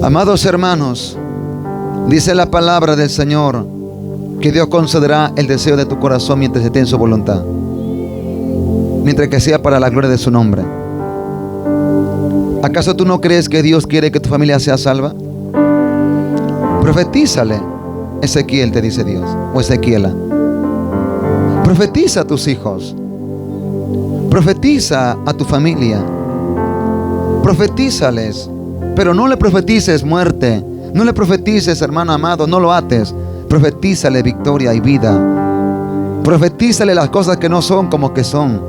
Amados hermanos, dice la palabra del Señor que Dios concederá el deseo de tu corazón mientras esté en su voluntad, mientras que sea para la gloria de su nombre. ¿Acaso tú no crees que Dios quiere que tu familia sea salva? Profetízale, Ezequiel, te dice Dios, o Ezequiela. Profetiza a tus hijos. Profetiza a tu familia. Profetízales. Pero no le profetices muerte. No le profetices, hermano amado, no lo ates. Profetízale victoria y vida. Profetízale las cosas que no son como que son.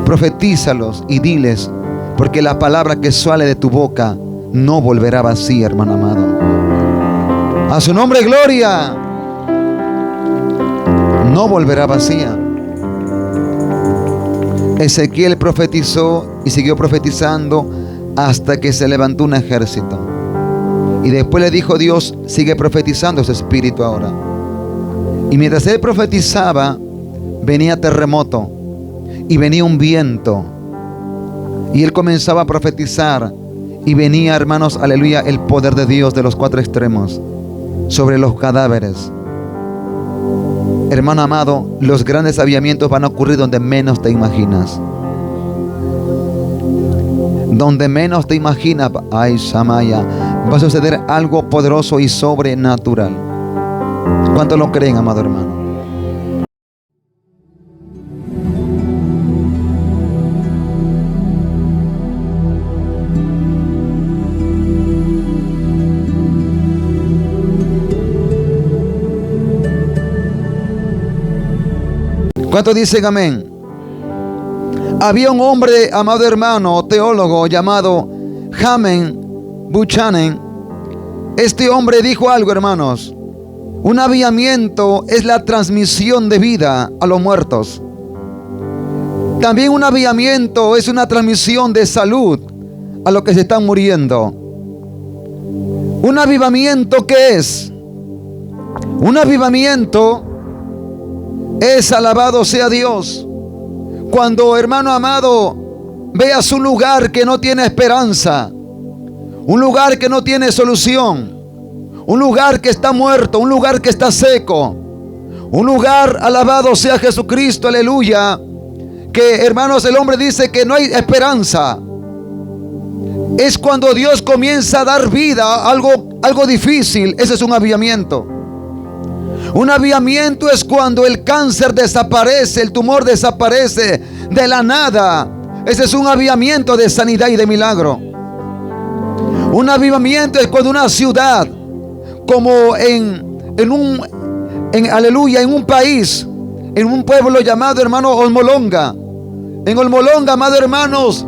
Profetízalos y diles, porque la palabra que sale de tu boca no volverá vacía, hermano amado. A su nombre, gloria. No volverá vacía. Ezequiel profetizó y siguió profetizando hasta que se levantó un ejército. Y después le dijo Dios, sigue profetizando su espíritu ahora. Y mientras él profetizaba, venía terremoto y venía un viento. Y él comenzaba a profetizar y venía, hermanos, aleluya, el poder de Dios de los cuatro extremos sobre los cadáveres. Hermano amado, los grandes avivamientos van a ocurrir donde menos te imaginas. Donde menos te imaginas, ay, Shamaya, va a suceder algo poderoso y sobrenatural. ¿Cuántos lo creen, amado hermano? ¿Cuántos dicen amén? Había un hombre, amado hermano, teólogo llamado Hamen Buchanan. Este hombre dijo algo, hermanos. Un avivamiento es la transmisión de vida a los muertos. También un avivamiento es una transmisión de salud a los que se están muriendo. ¿Un avivamiento qué es? Un avivamiento es, alabado sea Dios, cuando, hermano amado, veas un lugar que no tiene esperanza, un lugar que no tiene solución, un lugar que está muerto, un lugar que está seco, un lugar, alabado sea Jesucristo, aleluya, que, hermanos, el hombre dice que no hay esperanza. Es cuando Dios comienza a dar vida a algo difícil. Ese es un avivamiento. Un avivamiento es cuando el cáncer desaparece, el tumor desaparece de la nada. Ese es un avivamiento de sanidad y de milagro. Un avivamiento es cuando una ciudad, como aleluya, en un país, en un pueblo llamado, hermano, Olmolonga. En Olmolonga, amados hermanos,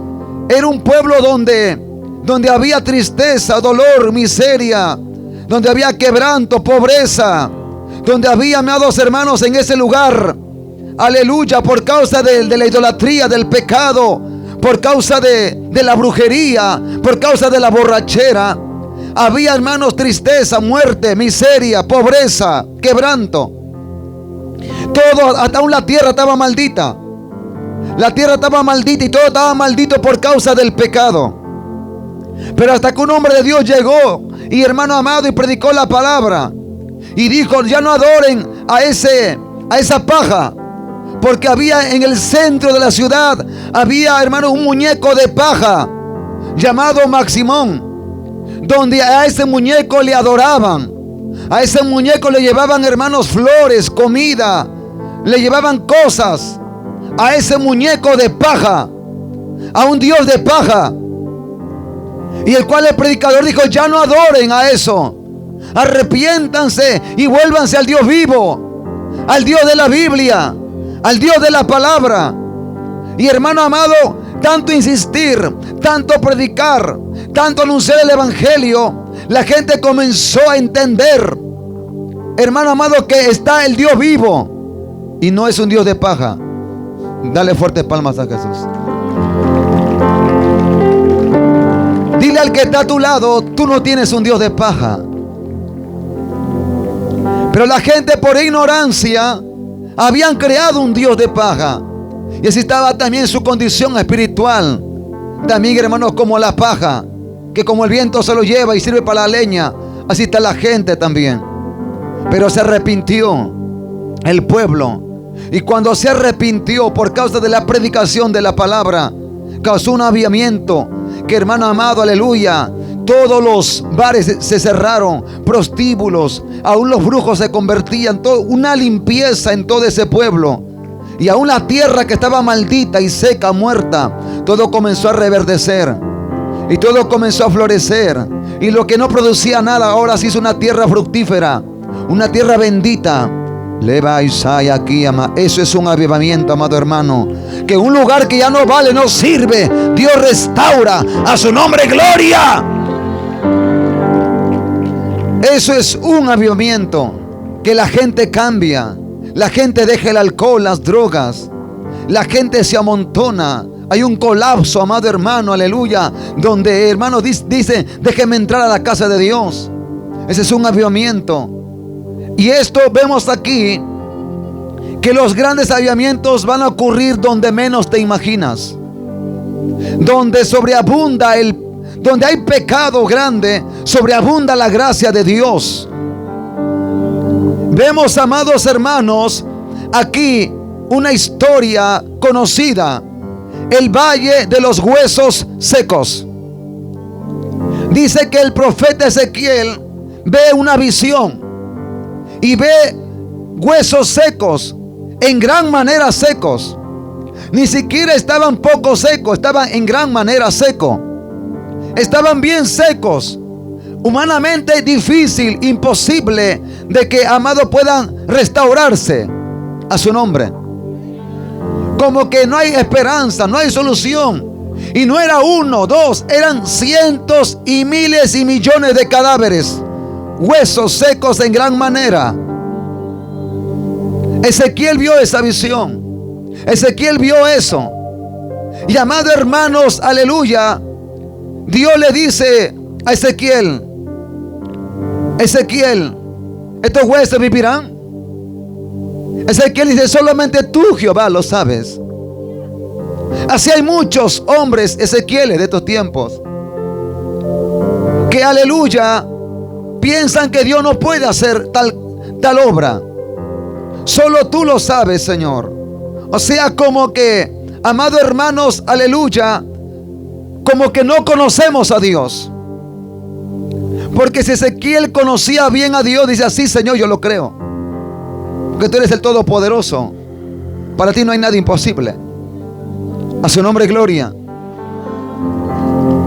era un pueblo donde había tristeza, dolor, miseria, donde había quebranto, pobreza, donde había, amados hermanos, en ese lugar, aleluya, por causa de la idolatría, del pecado, por causa de la brujería, por causa de la borrachera, había, hermanos, tristeza, muerte, miseria, pobreza, quebranto. Todo, hasta aún la tierra estaba maldita. La tierra estaba maldita y todo estaba maldito por causa del pecado. Pero hasta que un hombre de Dios llegó y, hermano amado, y predicó la palabra y dijo, ya no adoren a esa paja, porque había en el centro de la ciudad, había, hermano, un muñeco de paja llamado Maximón, donde a ese muñeco le adoraban, a ese muñeco le llevaban, hermanos, flores, comida, le llevaban cosas, a ese muñeco de paja, a un Dios de paja. Y el cual el predicador dijo, ya no adoren a eso, arrepiéntanse y vuélvanse al Dios vivo, al Dios de la Biblia, al Dios de la palabra. Y, hermano amado, tanto insistir, tanto predicar, tanto anunciar el evangelio, la gente comenzó a entender, hermano amado, que está el Dios vivo y no es un Dios de paja. Dale fuertes palmas a Jesús. Dile al que está a tu lado, tú no tienes un Dios de paja. Pero la gente, por ignorancia, habían creado un Dios de paja. Y así estaba también su condición espiritual. También, hermanos, como la paja. que como el viento se lo lleva y sirve para la leña, así está la gente también. Pero se arrepintió el pueblo. Y cuando se arrepintió por causa de la predicación de la palabra, causó un avivamiento que, hermano amado, aleluya, todos los bares se cerraron, prostíbulos, aún los brujos se convertían, todo, una limpieza en todo ese pueblo. Y aún la tierra que estaba maldita y seca, muerta, todo comenzó a reverdecer y todo comenzó a florecer. Y lo que no producía nada ahora se hizo una tierra fructífera, una tierra bendita. Leva Isaías aquí, ama. Eso es un avivamiento, amado hermano. Que un lugar que ya no vale, no sirve, Dios restaura. A su nombre, gloria. Eso es un avivamiento. Que la gente cambia. La gente deja el alcohol, las drogas. La gente se amontona. Hay un colapso, amado hermano, aleluya. Donde, hermano, dice, déjeme entrar a la casa de Dios. Ese es un avivamiento. Y esto vemos aquí, que los grandes avivamientos van a ocurrir donde menos te imaginas. Donde sobreabunda donde hay pecado grande, sobreabunda la gracia de Dios. Vemos, amados hermanos, aquí una historia conocida. El valle de los huesos secos. Dice que el profeta Ezequiel ve una visión. Y ve huesos secos, en gran manera secos. Ni siquiera estaban poco secos, estaban en gran manera secos. Estaban bien secos. Humanamente difícil, imposible de que, amados, puedan restaurarse a su nombre. Como que no hay esperanza, no hay solución. Y no era uno, dos, eran cientos y miles y millones de cadáveres. Huesos secos en gran manera. Ezequiel vio esa visión. Ezequiel vio eso. Y, amados hermanos, aleluya, Dios le dice a Ezequiel: Ezequiel, ¿estos huesos vivirán? Ezequiel dice: solamente tú, Jehová, lo sabes. Así hay muchos hombres Ezequieles de estos tiempos que, aleluya, piensan que Dios no puede hacer tal obra. Solo tú lo sabes, Señor. O sea, como que, amados hermanos, aleluya, como que no conocemos a Dios. Porque si Ezequiel conocía bien a Dios, dice así: Señor, yo lo creo, porque tú eres el Todopoderoso. Para ti no hay nada imposible. A su nombre, gloria.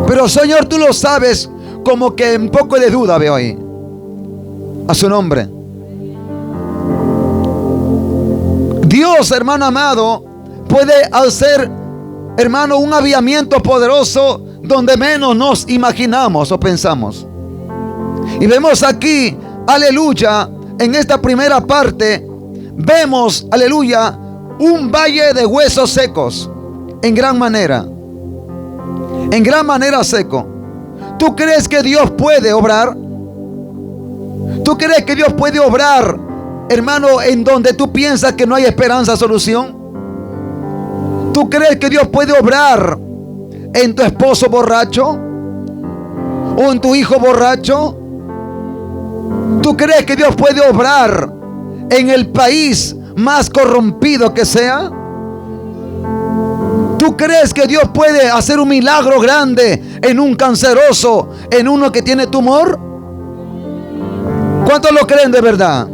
Pero, Señor, tú lo sabes. Como que un poco de duda veo ahí. A su nombre. Dios, hermano amado, puede hacer, hermano, un avivamiento poderoso donde menos nos imaginamos o pensamos. Y vemos aquí, aleluya, en esta primera parte, vemos, aleluya, un valle de huesos secos, en gran manera seco. ¿Tú crees que Dios puede obrar? ¿Tú crees que Dios puede obrar, hermano, en donde tú piensas que no hay esperanza, solución? ¿Tú crees que Dios puede obrar en tu esposo borracho? ¿O en tu hijo borracho? ¿Tú crees que Dios puede obrar en el país más corrompido que sea? ¿Tú crees que Dios puede hacer un milagro grande en un canceroso, en uno que tiene tumor? ¿Cuántos lo creen de verdad?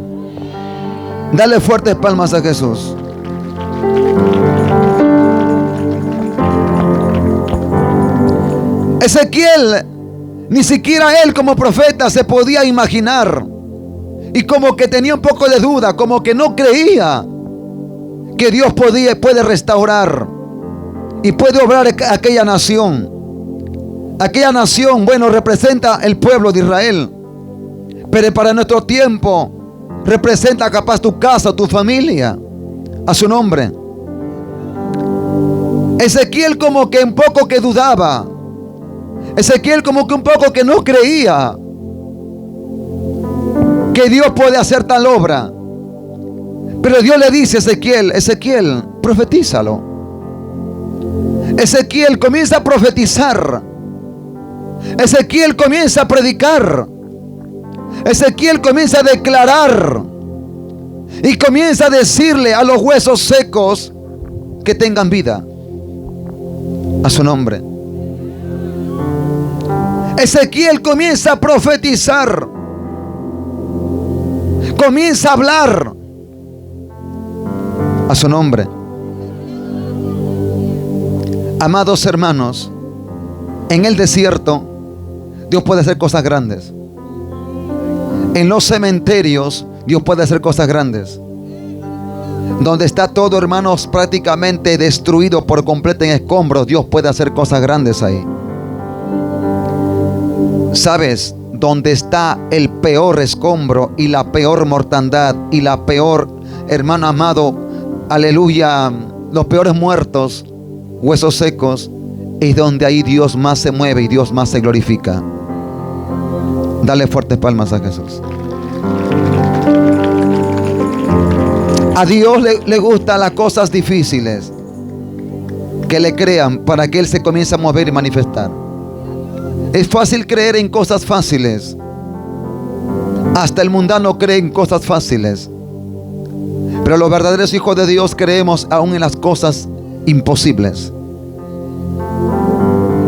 Dale fuertes palmas a Jesús. Ezequiel, ni siquiera él como profeta se podía imaginar. Y como que tenía un poco de duda, como que no creía que Dios puede restaurar y puede obrar aquella nación. Aquella nación, bueno, representa el pueblo de Israel. Pero para nuestro tiempo representa capaz tu casa, tu familia. A su nombre. Ezequiel como que un poco que dudaba. Ezequiel como que un poco que no creía que Dios puede hacer tal obra. Pero Dios le dice a Ezequiel: Ezequiel, profetízalo. Ezequiel comienza a profetizar. Ezequiel comienza a predicar. Ezequiel comienza a declarar y comienza a decirle a los huesos secos que tengan vida. A su nombre. Ezequiel comienza a profetizar. Comienza a hablar. A su nombre. Amados hermanos, en el desierto Dios puede hacer cosas grandes. En los cementerios Dios puede hacer cosas grandes. Donde está todo, hermanos, prácticamente destruido por completo en escombros, Dios puede hacer cosas grandes ahí. ¿Sabes? Donde está el peor escombro y la peor mortandad y la peor, hermano amado, aleluya, los peores muertos, huesos secos, es donde ahí Dios más se mueve y Dios más se glorifica. Dale fuertes palmas a Jesús. A Dios le gustan las cosas difíciles, que le crean para que Él se comience a mover y manifestar. Es fácil creer en cosas fáciles. Hasta el mundano cree en cosas fáciles. Pero los verdaderos hijos de Dios creemos aún en las cosas imposibles.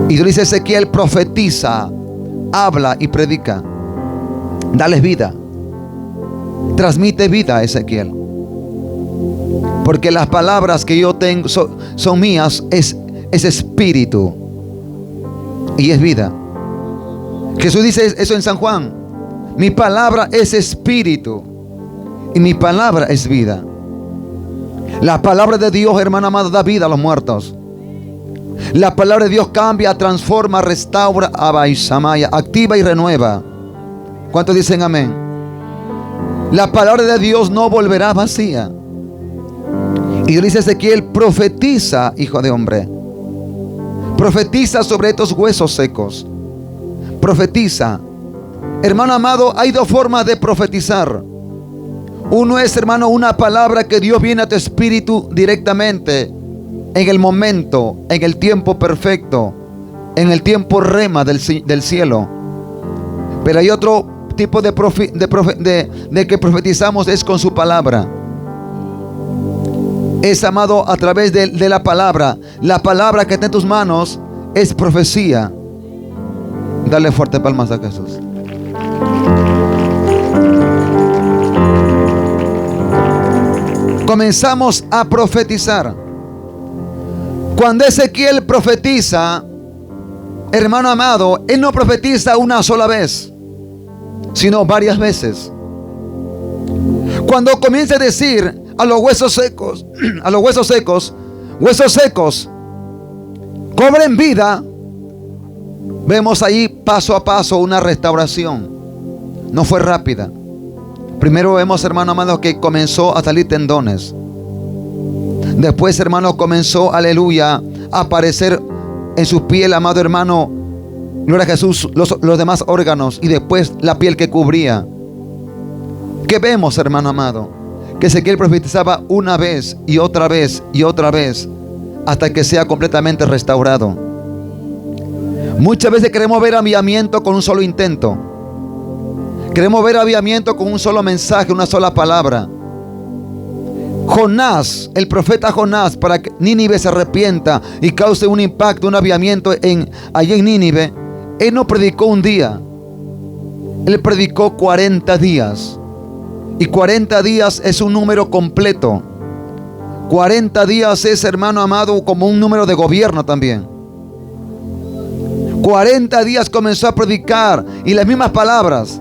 Y Dios dice: Ezequiel, profetiza, habla y predica. Dales vida. Transmite vida, Ezequiel. Porque las palabras que yo tengo son mías, es espíritu y es vida. Jesús dice eso en San Juan: mi palabra es espíritu y mi palabra es vida. La palabra de Dios, hermano amado, da vida a los muertos. La palabra de Dios cambia, transforma, restaura, activa y renueva. ¿Cuántos dicen amén? La palabra de Dios no volverá vacía. Y Dios dice: Ezequiel, profetiza, hijo de hombre. Profetiza sobre estos huesos secos. Profetiza. Hermano amado, hay dos formas de profetizar. Uno es, hermano, una palabra que Dios viene a tu espíritu directamente, en el momento, en el tiempo perfecto, en el tiempo rema del cielo. Pero hay otro tipo de que profetizamos, es con su palabra. Es, amado, a través de la palabra. La palabra que está en tus manos es profecía. Dale fuerte palmas a Jesús. Comenzamos a profetizar. Cuando Ezequiel profetiza, hermano amado, él no profetiza una sola vez, sino varias veces. Cuando comienza a decir a los huesos secos, huesos secos, cobren vida, vemos ahí paso a paso una restauración. No fue rápida. Primero vemos, hermano amado, que comenzó a salir tendones. Después, hermano, comenzó, aleluya, a aparecer en su piel, amado hermano, gloria a Jesús, los demás órganos. Y después la piel que cubría. ¿Qué vemos, hermano amado? Que Ezequiel profetizaba una vez y otra vez y otra vez, hasta que sea completamente restaurado. Muchas veces queremos ver avivamiento con un solo intento. Queremos ver avivamiento con un solo mensaje, una sola palabra. Jonás, el profeta Jonás, para que Nínive se arrepienta y cause un impacto, un avivamiento allí en Nínive, él no predicó un día. Él predicó 40 días. Y 40 días es un número completo. 40 días es, hermano amado, como un número de gobierno también. 40 días comenzó a predicar, y las mismas palabras,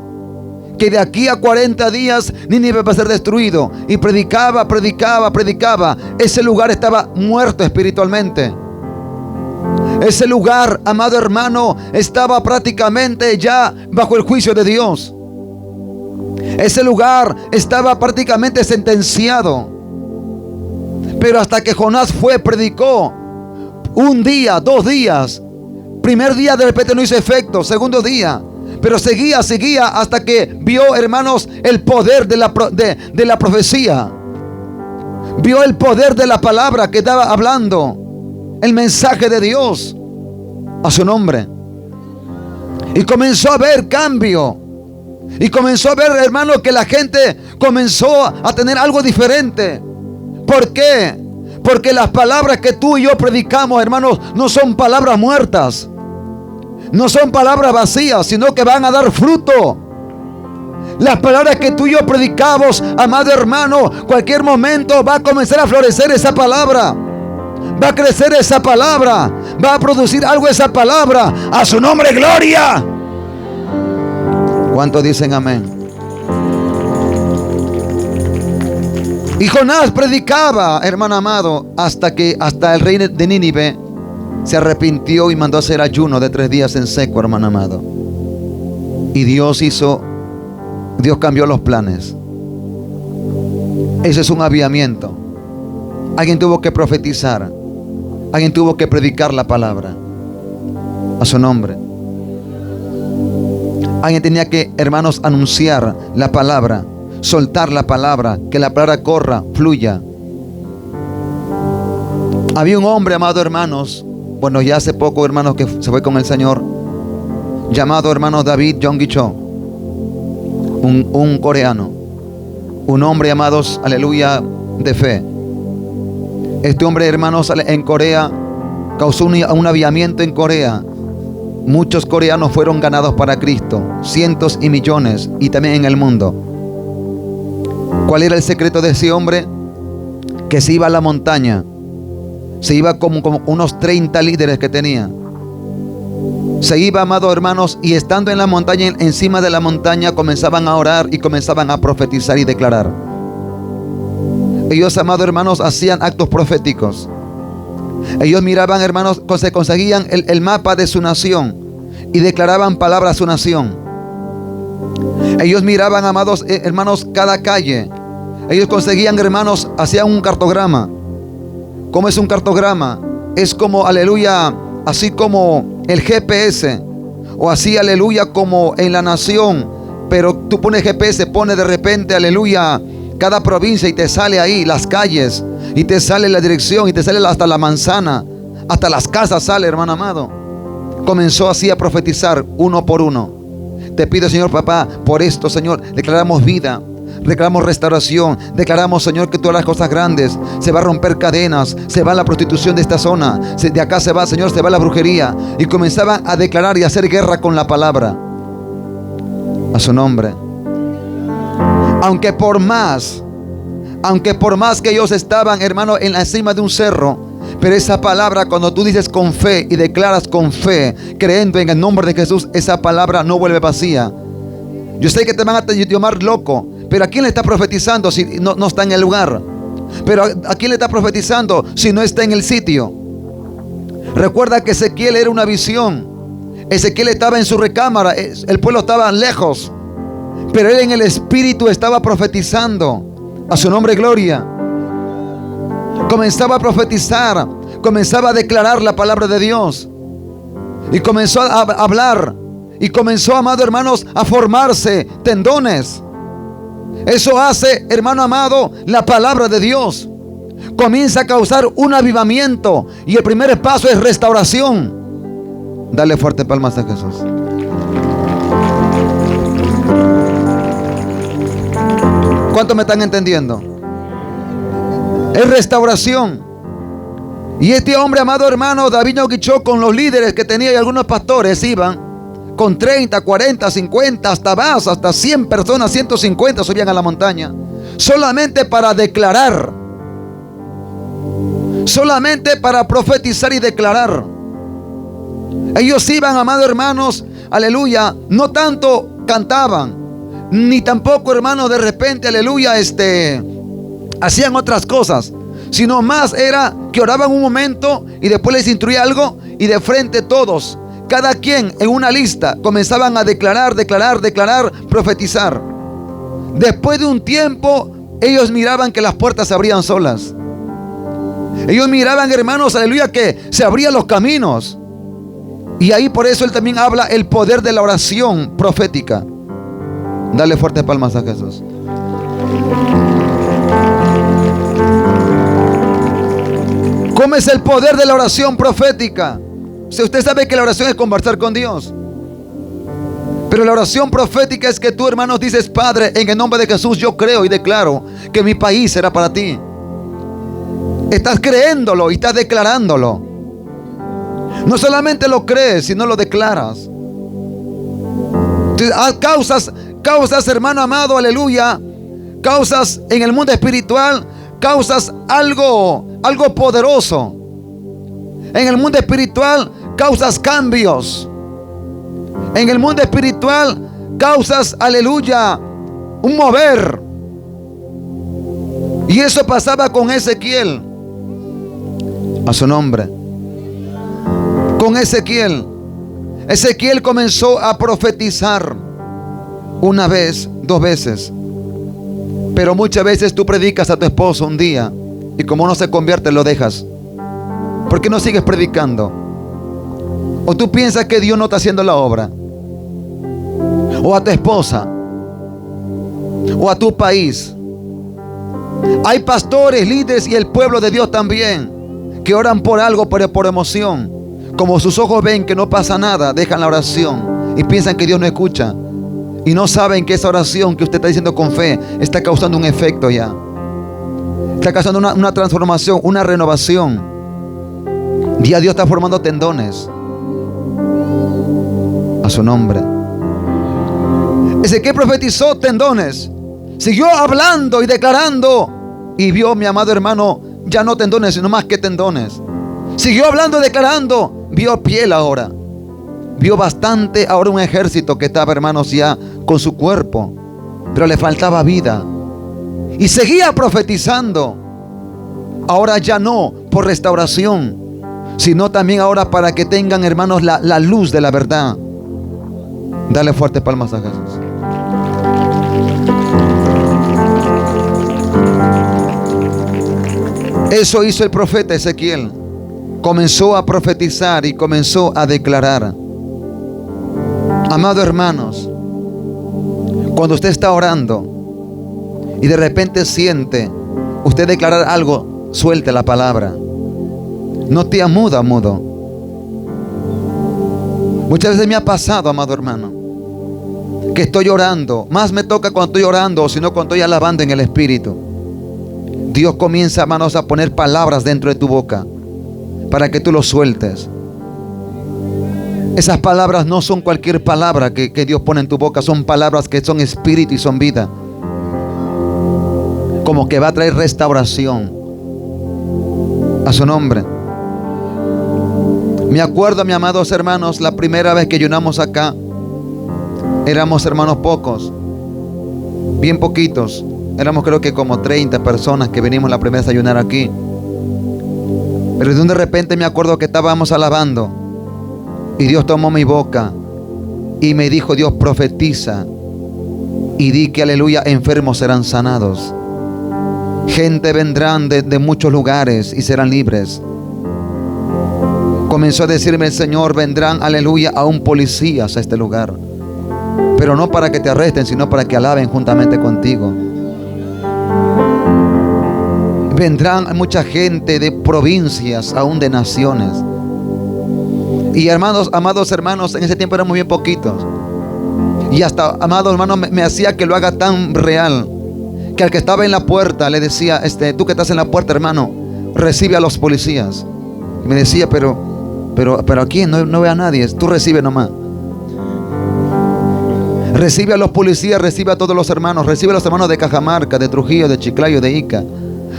que de aquí a 40 días Nínive va a ser destruido. Y predicaba. Ese lugar estaba muerto espiritualmente. Ese lugar, amado hermano, estaba prácticamente ya bajo el juicio de Dios. Ese lugar estaba prácticamente sentenciado. Pero hasta que Jonás predicó un día, 2 días. Primer día de repente no hizo efecto. Segundo día. Pero seguía hasta que vio, hermanos, el poder de la profecía. Vio el poder de la palabra que estaba hablando. El mensaje de Dios. A su nombre. Y comenzó a haber cambio. Y comenzó a ver, hermano, que la gente comenzó a tener algo diferente. ¿Por qué? Porque las palabras que tú y yo predicamos, hermanos, no son palabras muertas. No son palabras vacías, sino que van a dar fruto. Las palabras que tú y yo predicamos, amado hermano, cualquier momento va a comenzar a florecer esa palabra. Va a crecer esa palabra. Va a producir algo esa palabra. A su nombre, gloria. ¿Cuántos dicen amén? Y Jonás predicaba, hermano amado, hasta el rey de Nínive se arrepintió y mandó a hacer ayuno de 3 días en seco, hermano amado. Y Dios cambió los planes. Ese es un avivamiento. Alguien tuvo que profetizar. Alguien tuvo que predicar la palabra. A su nombre. Alguien tenía que, hermanos, anunciar la palabra, soltar la palabra, que la palabra corra, fluya. Había un hombre, amado hermanos, bueno, ya hace poco, hermanos, que se fue con el Señor, llamado, hermano, David Yonggi-cho, un coreano, un hombre, amados, aleluya, de fe. Este hombre, hermanos, en Corea causó un avivamiento en Corea. Muchos coreanos fueron ganados para Cristo, cientos y millones, y también en el mundo. ¿Cuál era el secreto de ese hombre? Que se iba a la montaña. Se iba como unos 30 líderes que tenía. Se iba, amados hermanos, y estando en la montaña, encima de la montaña, comenzaban a orar y comenzaban a profetizar y declarar. Ellos, amados hermanos, hacían actos proféticos. Ellos miraban, hermanos, se conseguían el mapa de su nación y declaraban palabras a su nación. Ellos miraban, amados hermanos, cada calle. Ellos conseguían, hermanos, hacían un cartograma. ¿Cómo es un cartograma? Es como, aleluya, así como el GPS, o así, aleluya, como en la nación. Pero tú pones GPS, pones de repente, aleluya, cada provincia y te sale ahí las calles. Y te sale la dirección y te sale hasta la manzana, hasta las casas sale, hermano amado. Comenzó así a profetizar uno por uno. Te pido, Señor papá, por esto, Señor, declaramos vida, declaramos restauración, declaramos, Señor, que tú harás cosas grandes. Se va a romper cadenas, se va la prostitución de esta zona, de acá se va, Señor, se va la brujería. Y comenzaban a declarar y a hacer guerra con la palabra. A su nombre. Aunque por más que ellos estaban, hermano, en la cima de un cerro, pero esa palabra, cuando tú dices con fe y declaras con fe, creyendo en el nombre de Jesús, esa palabra no vuelve vacía. Yo sé que te van a llamar loco, pero ¿a quién le está profetizando si no está en el lugar? Pero ¿a quién le está profetizando si no está en el sitio? Recuerda que Ezequiel era una visión. Ezequiel estaba en su recámara, el pueblo estaba lejos, pero él en el espíritu estaba profetizando. A su nombre, gloria. Comenzaba a profetizar, comenzaba a declarar la palabra de Dios. Y comenzó a hablar. Y comenzó, amados hermanos, a formarse tendones. Eso hace, hermano amado, la palabra de Dios. Comienza a causar un avivamiento. Y el primer paso es restauración. Dale fuerte palmas a Jesús. ¿Cuántos me están entendiendo? Es restauración. Y este hombre, amado hermano, David Yonggi-cho, con los líderes que tenía y algunos pastores, iban con 30, 40, 50, hasta 100 personas, 150 subían a la montaña. Solamente para declarar. Solamente para profetizar y declarar. Ellos iban, amados hermanos, aleluya, no tanto cantaban, ni tampoco, hermano, de repente, aleluya, hacían otras cosas, sino más era que oraban un momento y después les instruía algo y de frente todos, cada quien en una lista, comenzaban a declarar, profetizar. Después de un tiempo, ellos miraban que las puertas se abrían solas. Ellos miraban, hermanos, aleluya, que se abrían los caminos. Y ahí por eso él también habla el poder de la oración profética. Dale fuertes palmas a Jesús. ¿Cómo es el poder de la oración profética? Si usted sabe que la oración es conversar con Dios. Pero la oración profética es que tú, hermanos, dices: Padre, en el nombre de Jesús yo creo y declaro que mi país será para ti. Estás creyéndolo y estás declarándolo. No solamente lo crees, sino lo declaras. Causas, hermano amado, aleluya. Causas en el mundo espiritual. Causas algo poderoso. En el mundo espiritual causas cambios. En el mundo espiritual causas, aleluya, un mover. Y eso pasaba con Ezequiel. A su nombre. Con Ezequiel. Ezequiel comenzó a profetizar una vez, 2 veces. Pero muchas veces tú predicas a tu esposo un día y como no se convierte, lo dejas. ¿Por qué no sigues predicando? O tú piensas que Dios no está haciendo la obra. O a tu esposa. O a tu país. Hay pastores, líderes y el pueblo de Dios también que oran por algo, pero por emoción. Como sus ojos ven que no pasa nada, dejan la oración y piensan que Dios no escucha. Y no saben que esa oración que usted está diciendo con fe está causando un efecto ya. Está causando una transformación, una renovación. Ya Dios está formando tendones. A su nombre. Ezequiel profetizó tendones. Siguió hablando y declarando. Y vio, mi amado hermano, ya no tendones, sino más que tendones. Siguió hablando y declarando. Vio piel ahora. Vio bastante ahora un ejército que estaba, hermanos, ya con su cuerpo. Pero le faltaba vida. Y seguía profetizando. Ahora ya no por restauración, sino también ahora para que tengan, hermanos, la luz de la verdad. Dale fuerte palmas a Jesús. Eso hizo el profeta Ezequiel. Comenzó a profetizar y comenzó a declarar. Amados hermanos, cuando usted está orando y de repente siente usted declarar algo, suelte la palabra. No te mudo. Muchas veces me ha pasado, amado hermano, que estoy orando. Más me toca cuando estoy orando, sino cuando estoy alabando en el Espíritu. Dios comienza, hermanos, a poner palabras dentro de tu boca para que tú lo sueltes. Esas palabras no son cualquier palabra que Dios pone en tu boca. Son palabras que son espíritu y son vida. Como que va a traer restauración. A su nombre. Me acuerdo, mis amados hermanos, la primera vez que ayunamos acá. Éramos, hermanos, pocos. Bien poquitos. Éramos, creo que como 30 personas que venimos la primera vez a ayunar aquí. Pero de repente me acuerdo que estábamos alabando. Y Dios tomó mi boca y me dijo: Dios, profetiza y di que, aleluya, enfermos serán sanados. Gente vendrán de muchos lugares y serán libres. Comenzó a decirme el Señor: vendrán, aleluya, aún policías a este lugar. Pero no para que te arresten, sino para que alaben juntamente contigo. Vendrán mucha gente de provincias, aún de naciones. Y hermanos, amados hermanos, en ese tiempo éramos bien poquitos. Y hasta, amados hermanos, me hacía que lo haga tan real, que al que estaba en la puerta le decía: tú que estás en la puerta, hermano, recibe a los policías. Y me decía: pero aquí no ve a nadie, tú recibe nomás. Recibe a los policías, recibe a todos los hermanos. Recibe a los hermanos de Cajamarca, de Trujillo, de Chiclayo, de Ica.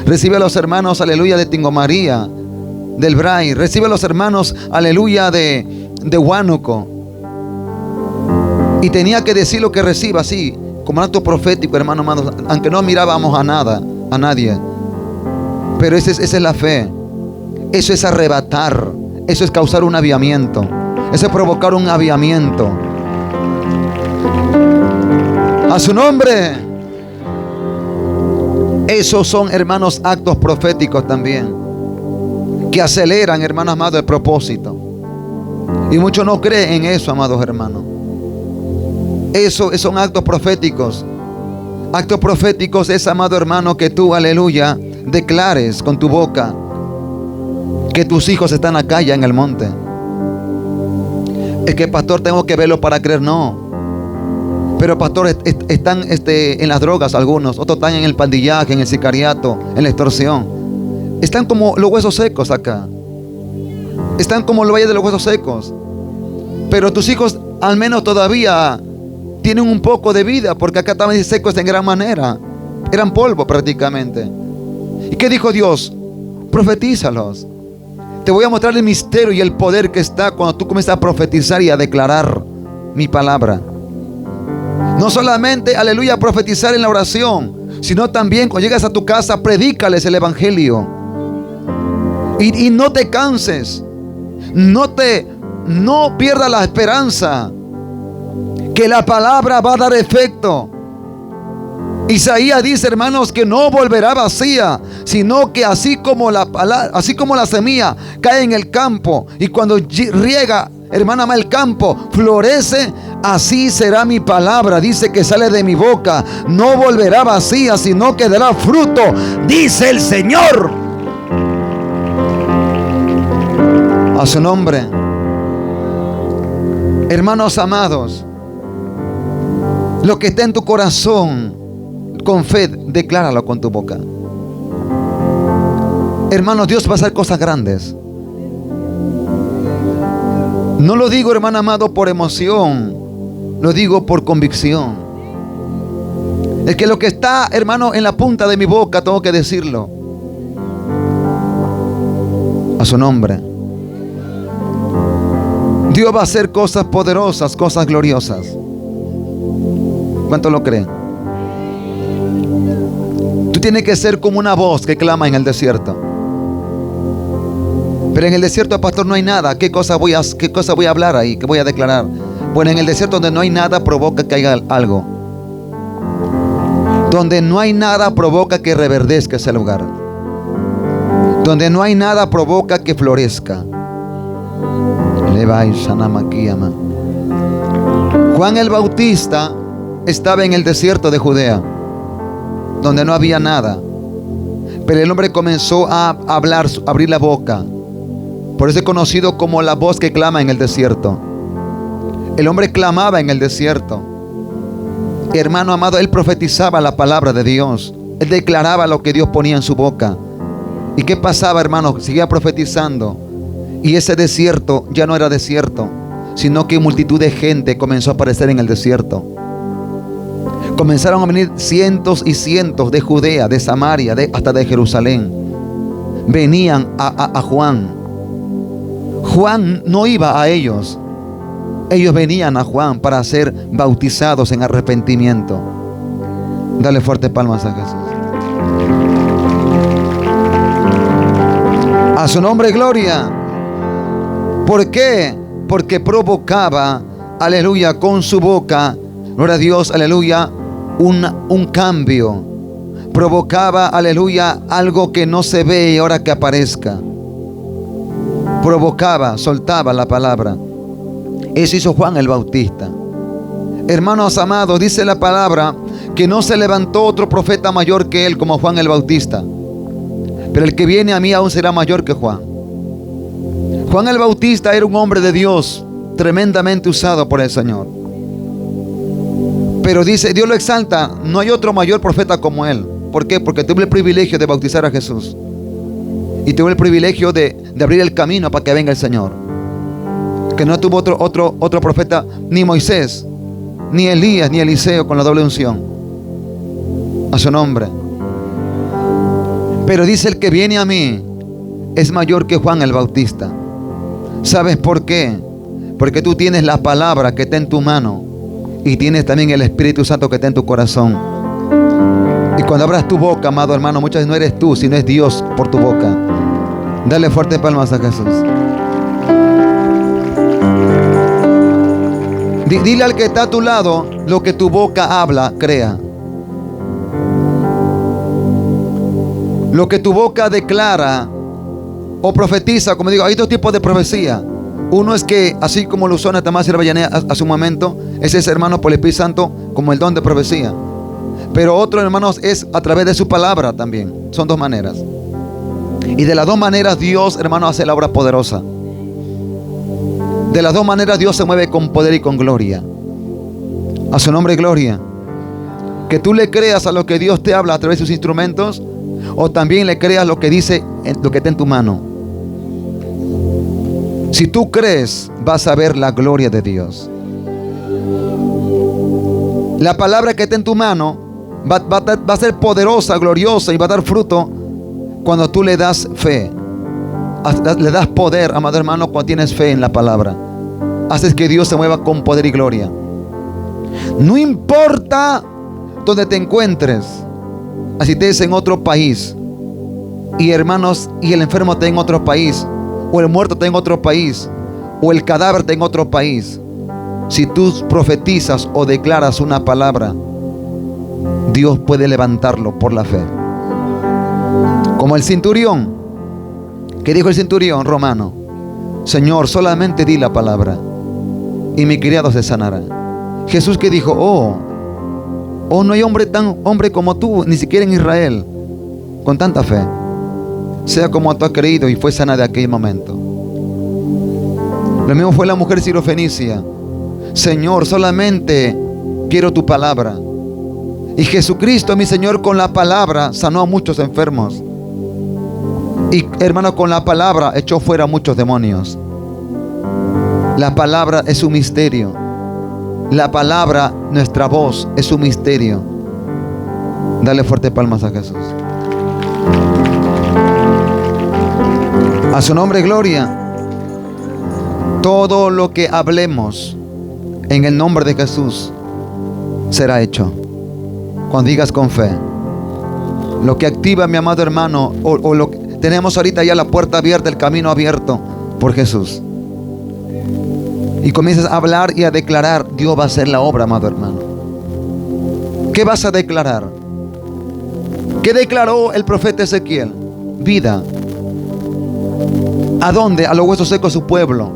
Recibe a los hermanos, aleluya, de Tingomaría, del Bray. Recibe a los hermanos, aleluya, de Huánuco. Y tenía que decir lo que reciba, así, como acto profético, hermano, hermanos, aunque no mirábamos a nadie. Pero esa es la fe. Eso es arrebatar. Eso es causar un avivamiento. Eso es provocar un avivamiento. A su nombre. Esos son, hermanos, actos proféticos también, que aceleran, hermanos amados, el propósito. Y muchos no creen en eso, amados hermanos. Esos son actos proféticos. Actos proféticos es, amado hermano, que tú, aleluya, declares con tu boca que tus hijos están acá ya en el monte. Es que, pastor, tengo que verlo para creer. No. Pero pastor, están en las drogas algunos, otros están en el pandillaje, en el sicariato, en la extorsión. Están como los huesos secos acá. Están como el valle de los huesos secos. Pero tus hijos al menos todavía tienen un poco de vida, porque acá estaban secos en gran manera. Eran polvo prácticamente. ¿Y qué dijo Dios? Profetízalos. Te voy a mostrar el misterio y el poder que está cuando tú comienzas a profetizar y a declarar mi palabra. No solamente, aleluya, profetizar en la oración, sino también cuando llegas a tu casa, predícales el evangelio. Y no te canses. No pierdas la esperanza, que la palabra va a dar efecto. Isaías dice, hermanos, que no volverá vacía, sino que así como la semilla cae en el campo y cuando riega, hermana, el campo florece, así será mi palabra, dice, que sale de mi boca. No volverá vacía, sino que dará fruto, dice el Señor. A su nombre. Hermanos amados, lo que está en tu corazón, con fe, decláralo con tu boca. Hermanos, Dios va a hacer cosas grandes. No lo digo, hermano amado, por emoción, lo digo por convicción. Es que lo que está, hermano, en la punta de mi boca, tengo que decirlo. A su nombre. Dios va a hacer cosas poderosas, cosas gloriosas. ¿Cuánto lo creen? Tú tienes que ser como una voz que clama en el desierto. Pero en el desierto, pastor, no hay nada. ¿Qué cosa voy a hablar ahí? ¿Qué voy a declarar? Bueno, en el desierto donde no hay nada, provoca que haya algo. Donde no hay nada, provoca que reverdezca ese lugar. Donde no hay nada, provoca que florezca. Juan el Bautista estaba en el desierto de Judea, donde no había nada. Pero el hombre comenzó a hablar, a abrir la boca. Por eso es conocido como la voz que clama en el desierto. El hombre clamaba en el desierto. Hermano amado, él profetizaba la palabra de Dios. Él declaraba lo que Dios ponía en su boca. ¿Y qué pasaba, hermano? Seguía profetizando. Y ese desierto ya no era desierto, sino que multitud de gente comenzó a aparecer en el desierto. Comenzaron a venir cientos y cientos de Judea, de Samaria, hasta de Jerusalén. Venían a Juan. Juan no iba a ellos. Ellos venían a Juan para ser bautizados en arrepentimiento. Dale fuerte palmas a Jesús. A su nombre, gloria. ¿Por qué? Porque provocaba, aleluya, con su boca, gloria a Dios, aleluya, un cambio. Provocaba, aleluya, algo que no se ve y ahora que aparezca. Provocaba, soltaba la palabra. Eso hizo Juan el Bautista. Hermanos amados, dice la palabra que no se levantó otro profeta mayor que él como Juan el Bautista. Pero el que viene a mí aún será mayor que Juan. Juan el Bautista era un hombre de Dios, tremendamente usado por el Señor. Pero dice, Dios lo exalta, no hay otro mayor profeta como él. ¿Por qué? Porque tuve el privilegio de bautizar a Jesús. Y tuve el privilegio de abrir el camino para que venga el Señor. Que no tuvo otro profeta, ni Moisés, ni Elías, ni Eliseo con la doble unción. A su nombre. Pero dice, el que viene a mí es mayor que Juan el Bautista. ¿Sabes por qué? Porque tú tienes la palabra que está en tu mano y tienes también el Espíritu Santo que está en tu corazón. Y cuando abras tu boca, amado hermano, muchas veces no eres tú, sino es Dios por tu boca. Dale fuerte palmas a Jesús. Dile al que está a tu lado, lo que tu boca habla, crea. Lo que tu boca declara o profetiza, como digo, hay dos tipos de profecía. Uno es que, así como lo usó Natamás y Rabayanea a su momento, ese es, hermano, por el Espíritu Santo, como el don de profecía. Pero otro, hermanos, es a través de su palabra también. Son dos maneras. Y de las dos maneras Dios, hermano, hace la obra poderosa. De las dos maneras Dios se mueve con poder y con gloria. A su nombre, gloria. Que tú le creas a lo que Dios te habla a través de sus instrumentos, o también le creas lo que dice, lo que está en tu mano. Si tú crees, vas a ver la gloria de Dios. La palabra que está en tu mano va a ser poderosa, gloriosa, y va a dar fruto cuando tú le das fe. Le das poder, amado hermano, cuando tienes fe en la palabra. Haces que Dios se mueva con poder y gloria. No importa donde te encuentres, así estés en otro país, y hermanos, y el enfermo está en otro país, o el muerto está en otro país, o el cadáver está en otro país. Si tú profetizas o declaras una palabra, Dios puede levantarlo por la fe. Como el centurión. ¿Qué dijo el centurión romano? Señor, solamente di la palabra y mi criado se sanará. Jesús, que dijo, no hay hombre como tú, ni siquiera en Israel, con tanta fe. Sea como tú has creído, y fue sana de aquel momento. Lo mismo fue la mujer sirofenicia. Señor, solamente quiero tu palabra. Y Jesucristo, mi Señor, con la palabra sanó a muchos enfermos. Y hermano, con la palabra echó fuera a muchos demonios. La palabra es un misterio. La palabra, nuestra voz, es un misterio. Dale fuerte palmas a Jesús. A su nombre, gloria. Todo lo que hablemos en el nombre de Jesús será hecho. Cuando digas con fe. Lo que activa, mi amado hermano, o lo que tenemos ahorita, ya la puerta abierta, el camino abierto por Jesús. Y comienzas a hablar y a declarar, Dios va a hacer la obra, amado hermano. ¿Qué vas a declarar? ¿Qué declaró el profeta Ezequiel? Vida. ¿A dónde? A los huesos secos, su pueblo.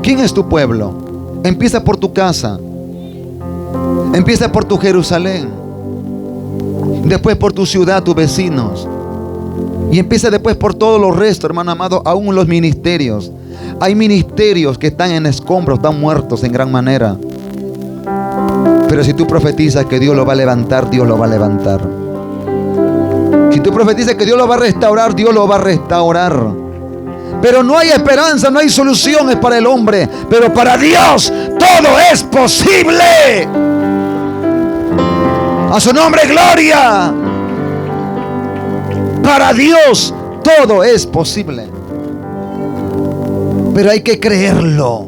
¿Quién es tu pueblo? Empieza por tu casa. Empieza por tu Jerusalén. Después por tu ciudad, tus vecinos. Y empieza después por todos los restos, hermano amado, aún los ministerios. Hay ministerios que están en escombros, están muertos en gran manera. Pero si tú profetizas que Dios lo va a levantar, Dios lo va a levantar. Si tú profetizas que Dios lo va a restaurar, Dios lo va a restaurar. Pero no hay esperanza, no hay soluciones para el hombre, pero para Dios todo es posible. A su nombre, gloria. Para Dios todo es posible. Pero hay que creerlo.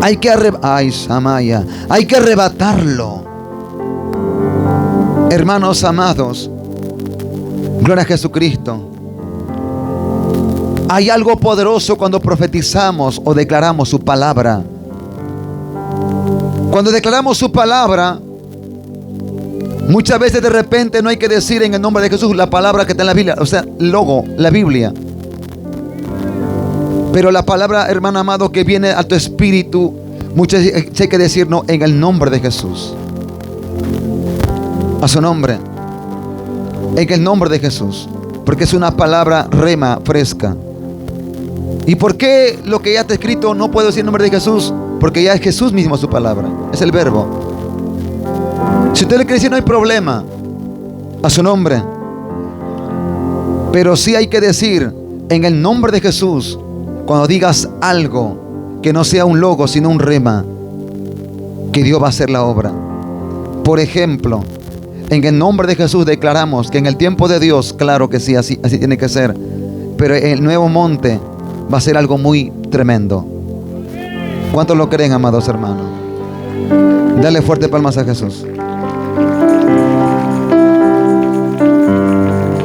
Hay que arrebatarlo. Hermanos amados, gloria a Jesucristo. Hay algo poderoso cuando profetizamos o declaramos su palabra. Cuando declaramos su palabra, muchas veces de repente no hay que decir en el nombre de Jesús la palabra que está en la Biblia, o sea, la Biblia. Pero la palabra, hermano amado, que viene a tu espíritu, muchas veces hay que decir no, en el nombre de Jesús. A su nombre. En el nombre de Jesús. Porque es una palabra rema, fresca. ¿Y por qué lo que ya está escrito no puedo decir en nombre de Jesús? Porque ya es Jesús mismo su palabra. Es el verbo. Si usted le quiere decir, no hay problema. A su nombre. Pero sí hay que decir en el nombre de Jesús. Cuando digas algo que no sea un logo, sino un rema, que Dios va a hacer la obra. Por ejemplo, en el nombre de Jesús declaramos que en el tiempo de Dios, claro que sí, así tiene que ser. Pero el nuevo monte va a ser algo muy tremendo. ¿Cuántos lo creen, amados hermanos? Dale fuerte palmas a Jesús.